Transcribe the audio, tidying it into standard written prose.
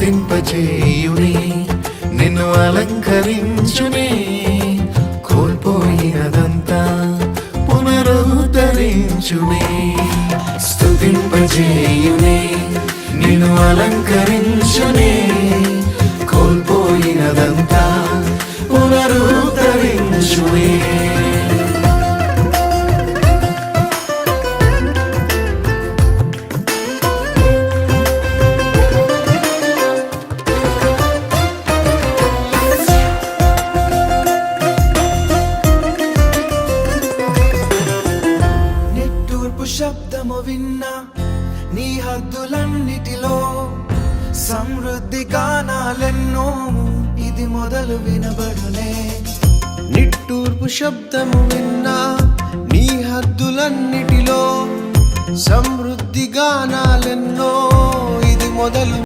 స్తుతింపచేయునే నిన్ను అలంకరించునే కోల్పోయినదంతా పునరుద్ధరించునే స్తుతింపచేయునే నిన్ను అలంకరించునే కోల్పోయినదంతా పునరుద్ధరించునే శబ్దము విన్నా నీ హద్దులన్నిటిలో సమృద్ధి గానాలెన్నో ఇది మొదలు వినబడునే. నిట్టూర్పు శబ్దము విన్నా నీ హద్దులన్నిటిలో సమృద్ధి గానాలెన్నో ఇది మొదలు